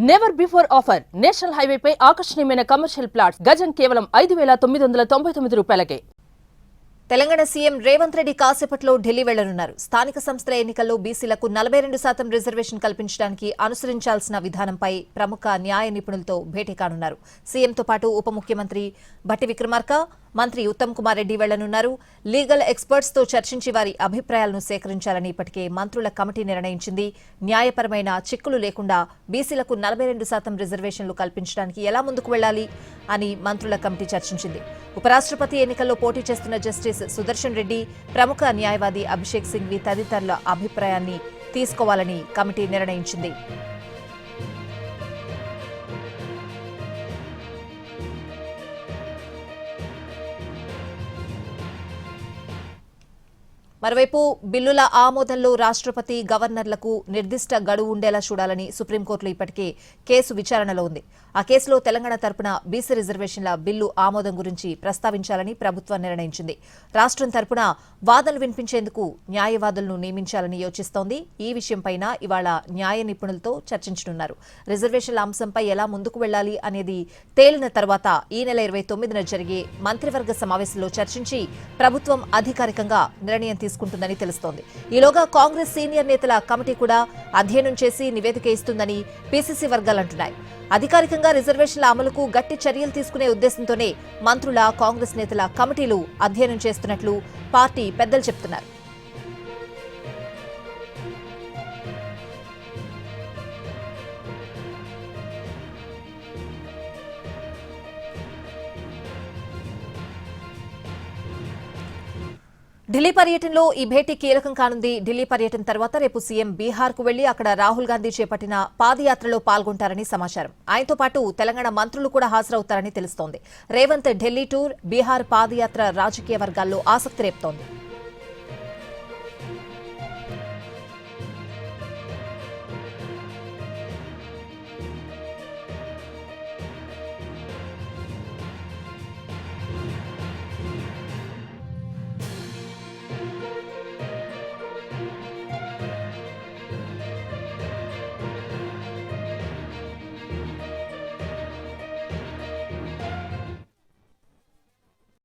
Never before offer national హైవేపై ఆకర్షణీయమైన commercial plots గజం కేవలం 5,999 రూపాయలకే. తెలంగాణ సీఎం రేవంత్ రెడ్డి కాసేపట్లో ఢిల్లీ వెళ్లనున్నారు. స్థానిక సంస్థల ఎన్నికల్లో బీసీలకు 42% రిజర్వేషన్ కల్పించడానికి అనుసరించాల్సిన విధానంపై ప్రముఖ న్యాయ నిపుణులతో భేటీ కానున్నారు. సీఎంతో పాటు ఉప ముఖ్యమంత్రి భట్టి విక్రమార్క, మంత్రి ఉత్తమ్ కుమార్ రెడ్డి వెళ్లనున్నారు. లీగల్ ఎక్స్పర్ట్స్ తో చర్చించి వారి అభిప్రాయాలను సేకరించాలని ఇప్పటికే మంత్రుల కమిటీ నిర్ణయించింది. న్యాయపరమైన చిక్కులు లేకుండా బీసీలకు 42% రిజర్వేషన్లు కల్పించడానికి ఎలా ముందుకు వెళ్లాలి అని మంత్రుల కమిటీ చర్చించింది. ఉపరాష్ట్రపతి ఎన్నికల్లో పోటీ చేస్తున్న జస్టిస్ సుదర్శన్ రెడ్డి, ప్రముఖ న్యాయవాది అభిషేక్ సింఘ్వి తదితరుల అభిప్రాయాన్ని తీసుకోవాలని కమిటీ నిర్ణయించింది. మరోవైపు బిల్లుల ఆమోదంలో రాష్ట్రపతి, గవర్నర్లకు నిర్దిష్ట గడువు ఉండేలా చూడాలని సుప్రీంకోర్టులో ఇప్పటికే కేసు విచారణలో ఉంది. ఆ కేసులో తెలంగాణ తరపున బీసీ రిజర్వేషన్ల బిల్లు ఆమోదం గురించి ప్రస్తావించాలని ప్రభుత్వం నిర్ణయించింది. రాష్ట్రం తరపున వాదనలు వినిపించేందుకు న్యాయవాదులను నియమించాలని యోచిస్తోంది. ఈ విషయంపైన ఇవాళ న్యాయ నిపుణులతో చర్చించనున్నారు. రిజర్వేషన్ల అంశంపై ఎలా ముందుకు వెళ్లాలి అనేది తేలిన తర్వాత ఈ నెల 29న జరిగే మంత్రివర్గ సమావేశంలో చర్చించి ప్రభుత్వం అధికారికంగా నిర్ణయం తీసుకుంటుందని తెలుస్తోంది. ఈలోగా కాంగ్రెస్ సీనియర్ నేతల కమిటీ కూడా అధ్యయనం చేసి నివేదిక ఇస్తుందని పీసీసీ వర్గాలంటున్నాయి. అధికారికంగా రిజర్వేషన్ల అమలుకు గట్టి చర్యలు తీసుకునే ఉద్దేశంతోనే మంత్రుల, కాంగ్రెస్ నేతల కమిటీలు అధ్యయనం చేస్తున్నట్లు పార్టీ పెద్దలు చెబుతున్నారు. ఢిల్లీ పర్యటనలో ఈ భేటీ కీలకం కానుంది. ఢిల్లీ పర్యటన తర్వాత రేపు సీఎం బీహార్కు వెళ్లి అక్కడ రాహుల్ గాంధీ చేపట్టిన పాదయాత్రలో పాల్గొంటారని సమాచారం. ఆయనతో పాటు తెలంగాణ మంత్రులు కూడా హాజరవుతారని తెలుస్తోంది. రేవంత్ ఢిల్లీ టూర్, బీహార్ పాదయాత్ర రాజకీయ వర్గాల్లో ఆసక్తి రేపుతోంది.